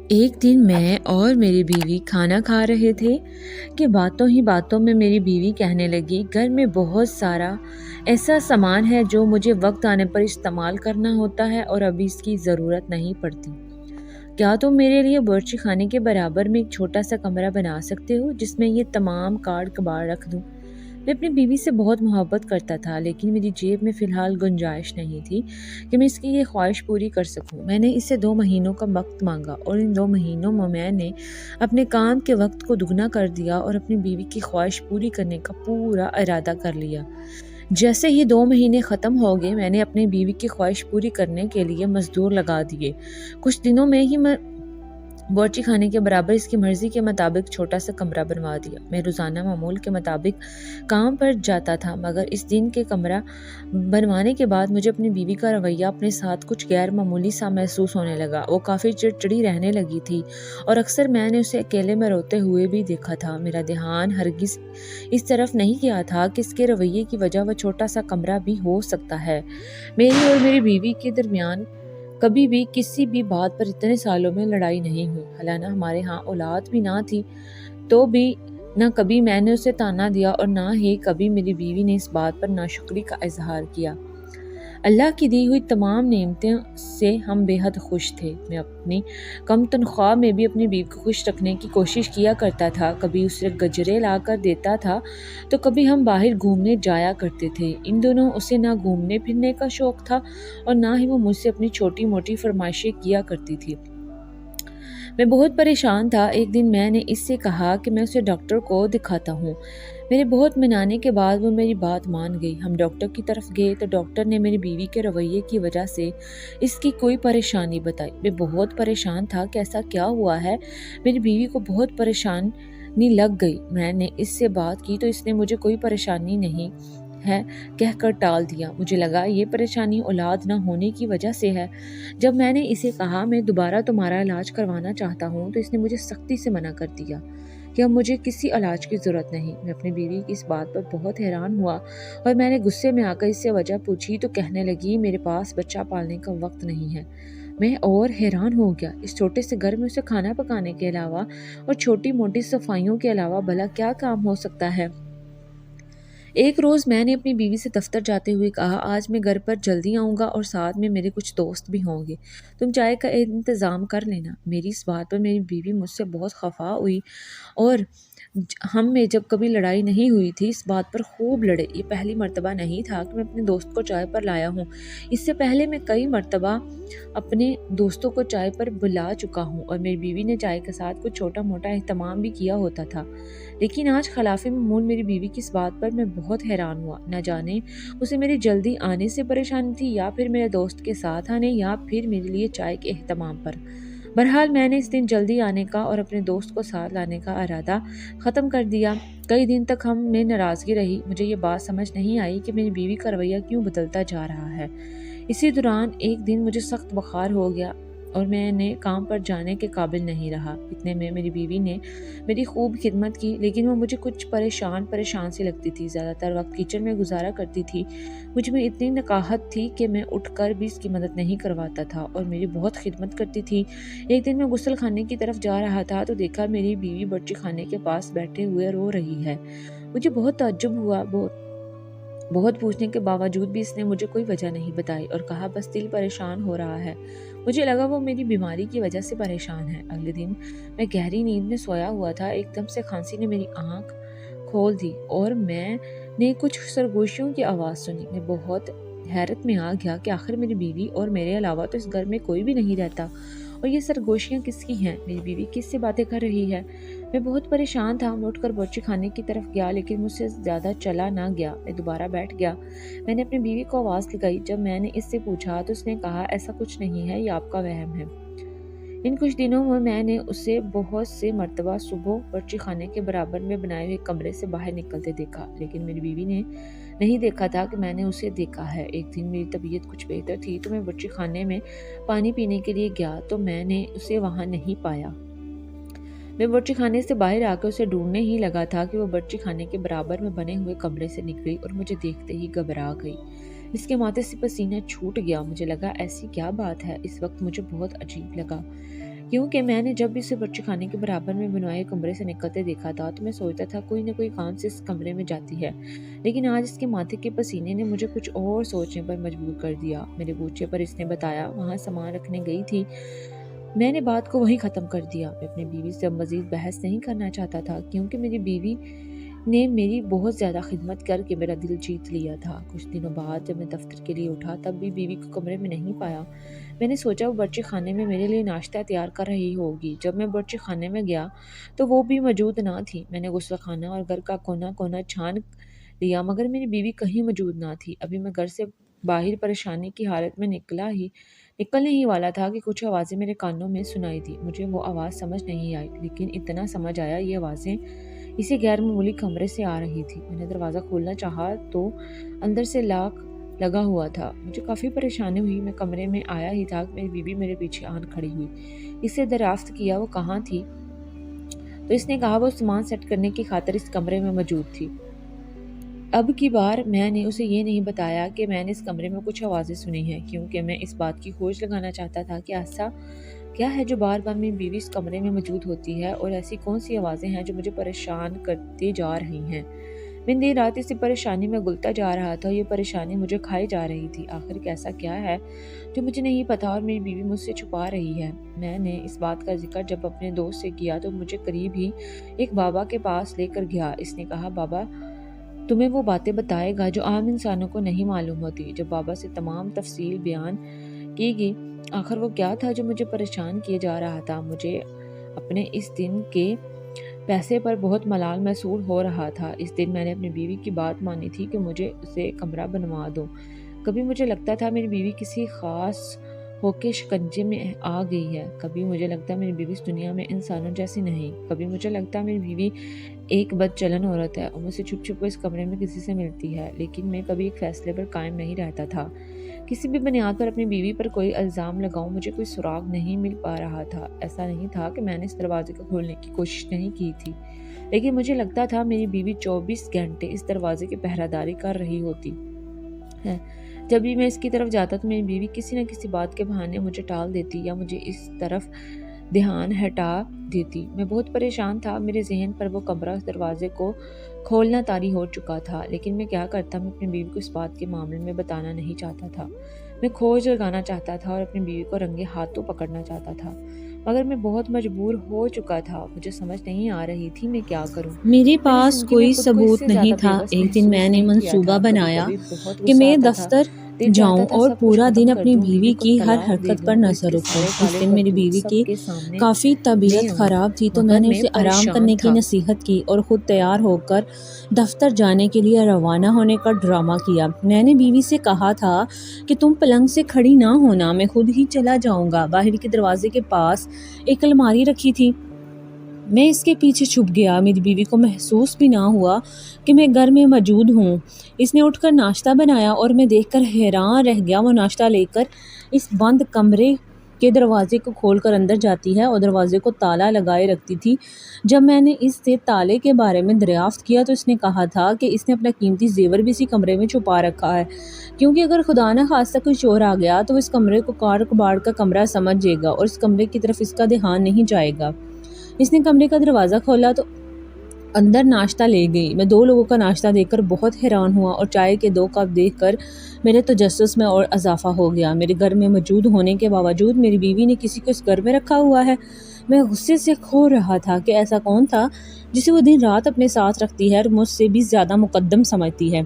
ایک دن میں اور میری بیوی کھانا کھا رہے تھے کہ باتوں ہی باتوں میں میری بیوی کہنے لگی، گھر میں بہت سارا ایسا سامان ہے جو مجھے وقت آنے پر استعمال کرنا ہوتا ہے اور ابھی اس کی ضرورت نہیں پڑتی۔ کیا تم میرے لیے باورچی خانے کے برابر میں ایک چھوٹا سا کمرہ بنا سکتے ہو جس میں یہ تمام کارڈ کباڑ رکھ دوں؟ میں اپنی بیوی سے بہت محبت کرتا تھا، لیکن میری جیب میں فی الحال گنجائش نہیں تھی کہ میں اس کی یہ خواہش پوری کر سکوں۔ میں نے اس سے 2 مہینوں کا وقت مانگا اور ان 2 مہینوں میں نے اپنے کام کے وقت کو دگنا کر دیا اور اپنی بیوی کی خواہش پوری کرنے کا پورا ارادہ کر لیا۔ جیسے ہی 2 مہینے ختم ہو گئے، میں نے اپنی بیوی کی خواہش پوری کرنے کے لیے مزدور لگا دیے۔ کچھ دنوں میں ہی میں باورچی خانے کے برابر اس کی مرضی کے مطابق چھوٹا سا کمرہ بنوا دیا۔ میں روزانہ معمول کے مطابق کام پر جاتا تھا، مگر اس دن کے کمرہ بنوانے کے بعد مجھے اپنی بیوی کا رویہ اپنے ساتھ کچھ غیر معمولی سا محسوس ہونے لگا۔ وہ کافی چڑچڑی رہنے لگی تھی اور اکثر میں نے اسے اکیلے میں روتے ہوئے بھی دیکھا تھا۔ میرا دھیان ہرگز اس طرف نہیں گیا تھا کہ اس کے رویے کی وجہ وہ چھوٹا سا کمرہ بھی ہو سکتا ہے۔ میری اور میری بیوی کے درمیان کبھی بھی کسی بھی بات پر اتنے سالوں میں لڑائی نہیں ہوئی۔ حالانہ ہمارے ہاں اولاد بھی نہ تھی، تو بھی نہ کبھی میں نے اسے تانا دیا اور نہ ہی کبھی میری بیوی نے اس بات پر ناشکری کا اظہار کیا۔ اللہ کی دی ہوئی تمام نعمتوں سے ہم بے حد خوش تھے۔ میں اپنی کم تنخواہ میں بھی اپنی بیوی کو خوش رکھنے کی کوشش کیا کرتا تھا۔ کبھی اسے گجرے لا کر دیتا تھا تو کبھی ہم باہر گھومنے جایا کرتے تھے۔ ان دنوں اسے نہ گھومنے پھرنے کا شوق تھا اور نہ ہی وہ مجھ سے اپنی چھوٹی موٹی فرمائشیں کیا کرتی تھی۔ میں بہت پریشان تھا۔ ایک دن میں نے اس سے کہا کہ میں اسے ڈاکٹر کو دکھاتا ہوں۔ میرے بہت منانے کے بعد وہ میری بات مان گئی۔ ہم ڈاکٹر کی طرف گئے تو ڈاکٹر نے میری بیوی کے رویے کی وجہ سے اس کی کوئی پریشانی بتائی۔ میں بہت پریشان تھا کہ ایسا کیا ہوا ہے۔ میری بیوی کو بہت پریشانی لگ گئی۔ میں نے اس سے بات کی تو اس نے مجھے کوئی پریشانی نہیں ہے کہہ کر ٹال دیا۔ مجھے لگا یہ پریشانی اولاد نہ ہونے کی وجہ سے ہے۔ جب میں نے اسے کہا میں دوبارہ تمہارا علاج کروانا چاہتا ہوں تو اس نے مجھے سختی سے منع کر دیا کہ اب مجھے کسی علاج کی ضرورت نہیں۔ میں اپنی بیوی کی اس بات پر بہت حیران ہوا اور میں نے غصے میں آ کر اس سے وجہ پوچھی تو کہنے لگی میرے پاس بچہ پالنے کا وقت نہیں ہے۔ میں اور حیران ہو گیا۔ اس چھوٹے سے گھر میں اسے کھانا پکانے کے علاوہ اور چھوٹی موٹی صفائیوں کے علاوہ بھلا کیا کام ہو سکتا ہے؟ ایک روز میں نے اپنی بیوی سے دفتر جاتے ہوئے کہا آج میں گھر پر جلدی آؤں گا اور ساتھ میں میرے کچھ دوست بھی ہوں گے، تم چائے کا انتظام کر لینا۔ میری اس بات پر میری بیوی مجھ سے بہت خفا ہوئی اور ہم میں جب کبھی لڑائی نہیں ہوئی تھی اس بات پر خوب لڑے۔ یہ پہلی مرتبہ نہیں تھا کہ میں اپنے دوست کو چائے پر لایا ہوں۔ اس سے پہلے میں کئی مرتبہ اپنے دوستوں کو چائے پر بلا چکا ہوں اور میری بیوی نے چائے کے ساتھ کچھ چھوٹا موٹا اہتمام بھی کیا ہوتا تھا، لیکن آج خلاف معمول میری بیوی کی اس بات پر میں بہت حیران ہوا۔ نہ جانے اسے میرے جلدی آنے سے پریشانی تھی یا پھر میرے دوست کے ساتھ آنے یا پھر میرے لیے چائے کے اہتمام پر۔ بہرحال میں نے اس دن جلدی آنے کا اور اپنے دوست کو ساتھ لانے کا ارادہ ختم کر دیا۔ کئی دن تک ہم میں ناراضگی رہی۔ مجھے یہ بات سمجھ نہیں آئی کہ میری بیوی کا رویہ کیوں بدلتا جا رہا ہے۔ اسی دوران ایک دن مجھے سخت بخار ہو گیا اور میں نے کام پر جانے کے قابل نہیں رہا۔ اتنے میں میری بیوی نے میری خوب خدمت کی، لیکن وہ مجھے کچھ پریشان سی لگتی تھی۔ زیادہ تر وقت کچن میں گزارا کرتی تھی۔ مجھ میں اتنی نکاہت تھی کہ میں اٹھ کر بھی اس کی مدد نہیں کرواتا تھا اور میری بہت خدمت کرتی تھی۔ ایک دن میں غسل خانے کی طرف جا رہا تھا تو دیکھا میری بیوی باورچی خانے کے پاس بیٹھے ہوئے رو رہی ہے۔ مجھے بہت تعجب ہوا۔ بہت پوچھنے کے باوجود بھی اس نے مجھے کوئی وجہ نہیں بتائی اور کہا بس دل پریشان ہو رہا ہے۔ مجھے لگا وہ میری بیماری کی وجہ سے پریشان ہے۔ اگلے دن میں گہری نیند میں سویا ہوا تھا، ایک دم سے کھانسی نے میری آنکھ کھول دی اور میں نے کچھ سرگوشیوں کی آواز سنی۔ میں بہت حیرت میں آ گیا کہ آخر میری بیوی اور میرے علاوہ تو اس گھر میں کوئی بھی نہیں رہتا اور یہ سرگوشیاں کس کی ہیں؟ میری بیوی کس سے باتیں کر رہی ہے؟ میں بہت پریشان تھا۔ میں اٹھ کر باورچی خانے کی طرف گیا لیکن مجھ سے زیادہ چلا نہ گیا۔ میں دوبارہ بیٹھ گیا۔ میں نے اپنی بیوی کو آواز لگائی۔ جب میں نے اس سے پوچھا تو اس نے کہا ایسا کچھ نہیں ہے، یہ آپ کا وہم ہے۔ ان کچھ دنوں میں نے اسے بہت سے مرتبہ صبح باورچی خانے کے برابر میں بنائے ہوئے کمرے سے باہر نکلتے دیکھا، لیکن میری بیوی نے نہیں دیکھا تھا کہ میں نے اسے دیکھا ہے۔ ایک دن میری طبیعت کچھ بہتر تھی تو میں باورچی خانے میں پانی پینے کے لیے گیا تو میں نے اسے وہاں نہیں پایا۔ میں باورچی خانے سے باہر آ کر اسے ڈھونڈنے ہی لگا تھا کہ وہ باورچی خانے کے برابر میں بنے ہوئے کمرے سے نکلی اور مجھے دیکھتے ہی گھبرا گئی۔ اس کے ماتھے سے پسینہ چھوٹ گیا۔ مجھے لگا ایسی کیا بات ہے؟ اس وقت مجھے بہت عجیب لگا کیونکہ میں نے جب بھی اسے بچے خانے کے برابر میں بنوائے کمرے سے نکلتے دیکھا تھا تو میں سوچتا تھا کوئی نہ کوئی کام سے اس کمرے میں جاتی ہے، لیکن آج اس کے ماتھے کے پسینے نے مجھے کچھ اور سوچنے پر مجبور کر دیا۔ میرے پوچھنے پر اس نے بتایا وہاں سامان رکھنے گئی تھی۔ میں نے بات کو وہیں ختم کر دیا۔ میں اپنی بیوی سے مزید بحث نہیں کرنا چاہتا تھا کیونکہ میری بیوی نے میری بہت زیادہ خدمت کر کے میرا دل جیت لیا تھا۔ کچھ دنوں بعد جب میں دفتر کے لیے اٹھا تب بھی بیوی کو کمرے میں نہیں پایا۔ میں نے سوچا وہ برچی خانے میں میرے لیے ناشتہ تیار کر رہی ہوگی۔ جب میں برچی خانے میں گیا تو وہ بھی موجود نہ تھی۔ میں نے غسل خانہ اور گھر کا کونا کونا چھان لیا مگر میری بیوی کہیں موجود نہ تھی۔ ابھی میں گھر سے باہر پریشانی کی حالت میں نکلنے ہی والا تھا کہ کچھ آوازیں میرے کانوں میں سنائی دی۔ مجھے وہ آواز سمجھ نہیں آئی لیکن اتنا سمجھ آیا یہ آوازیں اسی غیر معمولی کمرے سے آ رہی تھی۔ میں نے دروازہ کھولنا چاہا تو اندر سے لاک لگا ہوا تھا۔ مجھے کافی پریشانی ہوئی۔ میں کمرے میں آیا ہی تھا کہ میری بیوی میرے پیچھے آن کھڑی ہوئی۔ اس سے دریافت کیا وہ کہاں تھی تو اس نے کہا وہ سامان سیٹ کرنے کی خاطر اس کمرے میں موجود تھی۔ اب کی بار میں نے اسے یہ نہیں بتایا کہ میں نے اس کمرے میں کچھ آوازیں سنی ہیں کیونکہ میں اس بات کی کھوج لگانا چاہتا تھا کہ ایسا کیا ہے جو بار بار میری بیوی اس کمرے میں موجود ہوتی ہے اور ایسی کون سی آوازیں ہیں جو مجھے پریشان کرتی جا رہی ہیں۔ میں دیر رات اسی پریشانی میں گلتا جا رہا تھا۔ یہ پریشانی مجھے کھائی جا رہی تھی۔ آخر کیسا کیا ہے جو مجھے نہیں پتا اور میری بیوی مجھ سے چھپا رہی ہے۔ میں نے اس بات کا ذکر جب اپنے دوست سے کیا تو مجھے قریب ہی ایک بابا کے پاس لے کر گیا۔ اس نے کہا بابا تمہیں وہ باتیں بتائے گا جو عام انسانوں کو نہیں معلوم ہوتی۔ جب بابا سے تمام تفصیل بیان کی گئی آخر وہ کیا تھا جو مجھے پریشان کیے جا رہا تھا۔ مجھے اپنے اس دن کے پیسے پر بہت ملال محسوس ہو رہا تھا۔ اس دن میں نے اپنی بیوی کی بات مانی تھی کہ مجھے اسے کمرہ بنوا دو۔ کبھی مجھے لگتا تھا میری بیوی کسی خاص ہو کے شکنجے میں آ گئی ہے، کبھی مجھے لگتا میری بیوی اس دنیا میں انسانوں جیسی نہیں، کبھی مجھے لگتا میری بیوی ایک بد چلن عورت ہے اور مجھ سے چھپ چھپ کو اس کمرے میں کسی سے ملتی ہے، لیکن میں کبھی ایک فیصلے پر قائم نہیں رہتا تھا۔ کسی بھی بنیاد پر اپنی بیوی پر کوئی الزام لگاؤں مجھے کوئی سراغ نہیں مل پا رہا تھا۔ ایسا نہیں تھا کہ میں نے اس دروازے کو کھولنے کی کوشش نہیں کی تھی، لیکن مجھے لگتا تھا میری بیوی 24 گھنٹے اس دروازے کی پہرہ داری کر رہی ہوتی ہے۔ جب بھی میں اس کی طرف جاتا تو میری بیوی کسی نہ کسی بات کے بہانے مجھے ٹال دیتی یا مجھے اس طرف دھیان ہٹا دیتی۔ میں بہت پریشان تھا۔ میرے ذہن پر وہ کمرہ اس دروازے کو کھولنا طاری ہو چکا تھا، لیکن میں کیا کرتا؟ میں اپنی بیوی کو اس بات کے معاملے میں بتانا نہیں چاہتا تھا۔ میں کھوج لگانا چاہتا تھا اور اپنی بیوی کو رنگے ہاتھوں پکڑنا چاہتا تھا، مگر میں بہت مجبور ہو چکا تھا۔ مجھے سمجھ نہیں آ رہی تھی میں کیا کروں۔ میرے میں نے پاس زندگی کوئی میں خود کو اس ثبوت سے زیادہ نہیں بے تھا۔ بس ایک دن میں محسوس نے نہیں کیا منصوبہ تھا۔ کبھی بنایا کبھی بہت کہ غصہ میں آتا تھا، دفتر دل جاؤں چاہتا تھا اور سب کچھ پورا ختم دن کر اپنی دوں، بیوی بیوی کو کی ہر طلاق دے حرکت دوں پر اور اس نظر کے رکھوں۔ سارے اس کالے دن میری کرتوت بیوی سب کی کے سامنے کافی طبیعت لے آؤں، خراب تھی تو میں مگر نے میں اسے آرام پریشان کرنے کی تھا۔ نصیحت کی اور خود تیار ہو کر دفتر جانے کے لیے روانہ ہونے کا ڈرامہ کیا۔ میں نے بیوی سے کہا تھا کہ تم پلنگ سے کھڑی نہ ہونا، میں خود ہی چلا جاؤں گا۔ باہر کے دروازے کے پاس ایک الماری رکھی تھی، میں اس کے پیچھے چھپ گیا۔ میری بیوی کو محسوس بھی نہ ہوا کہ میں گھر میں موجود ہوں۔ اس نے اٹھ کر ناشتہ بنایا اور میں دیکھ کر حیران رہ گیا۔ وہ ناشتہ لے کر اس بند کمرے کے دروازے کو کھول کر اندر جاتی ہے اور دروازے کو تالا لگائے رکھتی تھی۔ جب میں نے اس سے تالے کے بارے میں دریافت کیا تو اس نے کہا تھا کہ اس نے اپنا قیمتی زیور بھی اسی کمرے میں چھپا رکھا ہے، کیونکہ اگر خدا نہ خواستہ کوئی چور آ گیا تو وہ اس کمرے کو کار کباڑ کا کمرہ سمجھے گا اور اس کمرے کی طرف اس کا دھیان نہیں جائے گا۔ اس نے کمرے کا دروازہ کھولا تو اندر ناشتہ لے گئی۔ میں 2 لوگوں کا ناشتہ دیکھ کر بہت حیران ہوا اور چائے کے 2 کپ دیکھ کر میرے تجسس میں اور اضافہ ہو گیا۔ میرے گھر میں موجود ہونے کے باوجود میری بیوی نے کسی کو اس گھر میں رکھا ہوا ہے۔ میں غصے سے کھو رہا تھا کہ ایسا کون تھا جسے وہ دن رات اپنے ساتھ رکھتی ہے اور مجھ سے بھی زیادہ مقدم سمجھتی ہے۔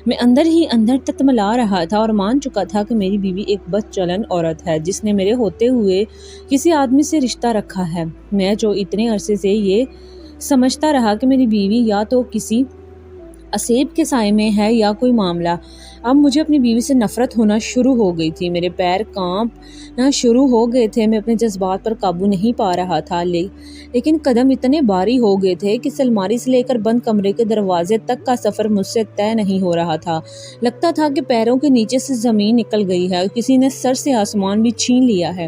میں اندر ہی اندر تتملا رہا تھا اور مان چکا تھا کہ میری بیوی ایک بد چلن عورت ہے جس نے میرے ہوتے ہوئے کسی آدمی سے رشتہ رکھا ہے۔ میں جو اتنے عرصے سے یہ سمجھتا رہا کہ میری بیوی یا تو کسی اسیب کے سائے میں ہے یا کوئی معاملہ، اب مجھے اپنی بیوی سے نفرت ہونا شروع ہو گئی تھی۔ میرے پیر کانپنا شروع ہو گئے تھے۔ میں اپنے جذبات پر قابو نہیں پا رہا تھا، لیکن قدم اتنے بھاری ہو گئے تھے کہ اس الماری سے لے کر بند کمرے کے دروازے تک کا سفر مجھ سے طے نہیں ہو رہا تھا۔ لگتا تھا کہ پیروں کے نیچے سے زمین نکل گئی ہے اور کسی نے سر سے آسمان بھی چھین لیا ہے۔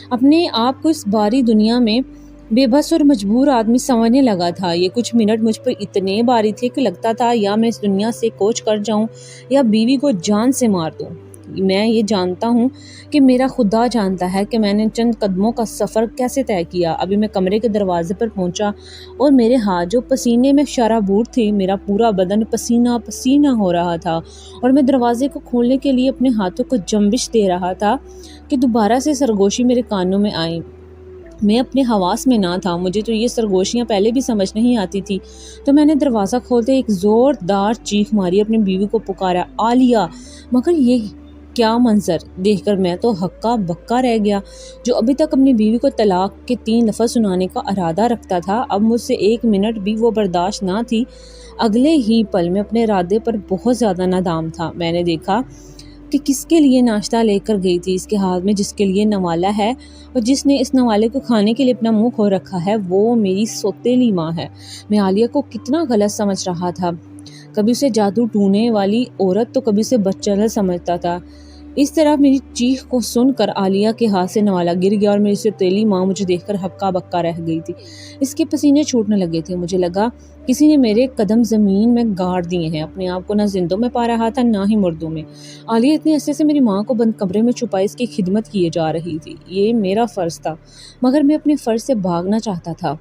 اپنے آپ کو اس باری دنیا میں بے بس اور مجبور آدمی سمجھنے لگا تھا۔ یہ کچھ منٹ مجھ پر اتنے بھاری تھے کہ لگتا تھا یا میں اس دنیا سے کوچ کر جاؤں یا بیوی کو جان سے مار دوں۔ میں یہ جانتا ہوں کہ میرا خدا جانتا ہے کہ میں نے چند قدموں کا سفر کیسے طے کیا۔ ابھی میں کمرے کے دروازے پر پہنچا اور میرے ہاتھ جو پسینے میں شرابور تھے، میرا پورا بدن پسینہ پسینہ ہو رہا تھا اور میں دروازے کو کھولنے کے لیے اپنے ہاتھوں کو جنبش دے رہا تھا کہ دوبارہ سے سرگوشی میرے کانوں میں آئی۔ میں اپنے حواس میں نہ تھا، مجھے تو یہ سرگوشیاں پہلے بھی سمجھ نہیں آتی تھی۔ تو میں نے دروازہ کھولتے ایک زوردار چیخ ماری، اپنی بیوی کو پکارا، عالیہ! مگر یہ کیا منظر دیکھ کر میں تو ہکا بکا رہ گیا۔ جو ابھی تک اپنی بیوی کو طلاق کے 3 لفظ سنانے کا ارادہ رکھتا تھا، اب مجھ سے 1 منٹ بھی وہ برداشت نہ تھی۔ اگلے ہی پل میں اپنے ارادے پر بہت زیادہ نادام تھا۔ میں نے دیکھا کہ کس کے لیے ناشتہ لے کر گئی تھی، اس کے ہاتھ میں جس کے لیے نوالہ ہے اور جس نے اس نوالے کو کھانے کے لیے اپنا منہ کھول رکھا ہے، وہ میری سوتیلی ماں ہے۔ میں عالیہ کو کتنا غلط سمجھ رہا تھا، کبھی اسے جادو ٹونے والی عورت تو کبھی اسے بچہ سمجھتا تھا۔ اس طرح میری چیخ کو سن کر عالیہ کے ہاتھ سے نوالا گر گیا اور میری سوتیلی ماں مجھے دیکھ کر ہکا بکا رہ گئی تھی۔ اس کے پسینے چھوٹنے لگے تھے، مجھے لگا کسی نے میرے قدم زمین میں گاڑ دیے ہیں۔ اپنے آپ کو نہ زندوں میں پا رہا تھا نہ ہی مردوں میں۔ عالیہ اتنے عرصے سے میری ماں کو بند کمرے میں چھپائے اس کی خدمت کیے جا رہی تھی، یہ میرا فرض تھا، مگر میں اپنے فرض سے بھاگنا چاہتا تھا۔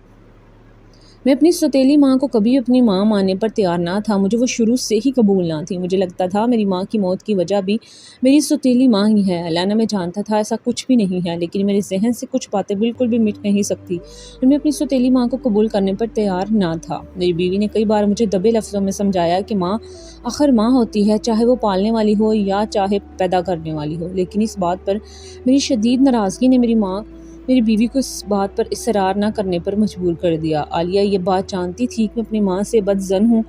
میں اپنی سوتیلی ماں کو کبھی اپنی ماں ماننے پر تیار نہ تھا، مجھے وہ شروع سے ہی قبول نہ تھی۔ مجھے لگتا تھا میری ماں کی موت کی وجہ بھی میری سوتیلی ماں ہی ہے، حالانہ میں جانتا تھا ایسا کچھ بھی نہیں ہے، لیکن میرے ذہن سے کچھ باتیں بالکل بھی مٹ نہیں سکتی اور میں اپنی سوتیلی ماں کو قبول کرنے پر تیار نہ تھا۔ میری بیوی نے کئی بار مجھے دبے لفظوں میں سمجھایا کہ ماں آخر ماں ہوتی ہے، چاہے وہ پالنے والی ہو یا چاہے پیدا کرنے والی ہو، لیکن اس بات پر میری شدید ناراضگی نے میری بیوی کو اس بات پر اصرار نہ کرنے پر مجبور کر دیا۔ عالیہ یہ بات جانتی تھی کہ میں اپنی ماں سے بدظن ہوں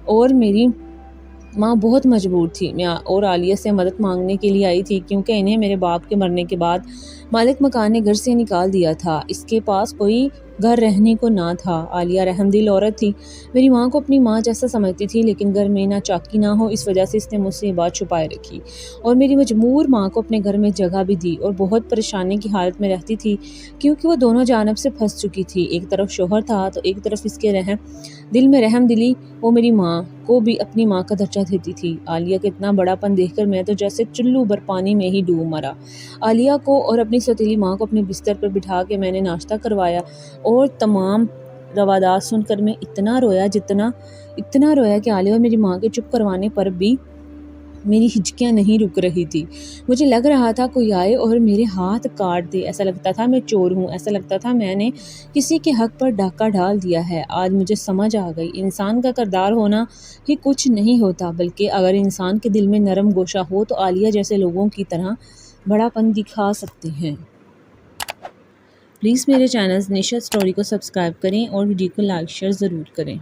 اور میری ماں بہت مجبور تھی۔ میں اور عالیہ سے مدد مانگنے کے لیے آئی تھی، کیونکہ انہیں میرے باپ کے مرنے کے بعد مالک مکان نے گھر سے نکال دیا تھا، اس کے پاس کوئی گھر رہنے کو نہ تھا۔ عالیہ رحم دل عورت تھی، میری ماں کو اپنی ماں جیسا سمجھتی تھی، لیکن گھر میں نہ چاکی نہ ہو، اس وجہ سے اس نے مجھ سے یہ بات چھپائے رکھی اور میری مجبور ماں کو اپنے گھر میں جگہ بھی دی اور بہت پریشانی کی حالت میں رہتی تھی، کیونکہ وہ دونوں جانب سے پھنس چکی تھی۔ ایک طرف شوہر تھا تو ایک طرف اس کے دل میں رحم دلی، وہ میری ماں کو بھی اپنی ماں کا درجہ دیتی تھی۔ عالیہ کا اتنا بڑا پن دیکھ کر میں تو جیسے چلو بھر پانی میں ہی ڈوب مرا۔ عالیہ کو اور اپنی سوتیلی ماں کو اپنے بستر پر بٹھا کے میں نے ناشتہ کروایا اور تمام روادات سن کر میں اتنا رویا کہ عالیہ اور میری ماں کے چپ کروانے پر بھی میری ہچکیاں نہیں رک رہی تھی۔ مجھے لگ رہا تھا کوئی آئے اور میرے ہاتھ کاٹ دے، ایسا لگتا تھا میں چور ہوں، ایسا لگتا تھا میں نے کسی کے حق پر ڈاکہ ڈال دیا ہے۔ آج مجھے سمجھ آ گئی، انسان کا کردار ہونا ہی کچھ نہیں ہوتا، بلکہ اگر انسان کے دل میں نرم گوشہ ہو تو عالیہ جیسے لوگوں کی طرح بڑا پن دکھا سکتے ہیں۔ پلیز میرے چینل نشا اسٹوری کو سبسکرائب کریں اور ویڈیو کو لائک شیئر ضرور کریں۔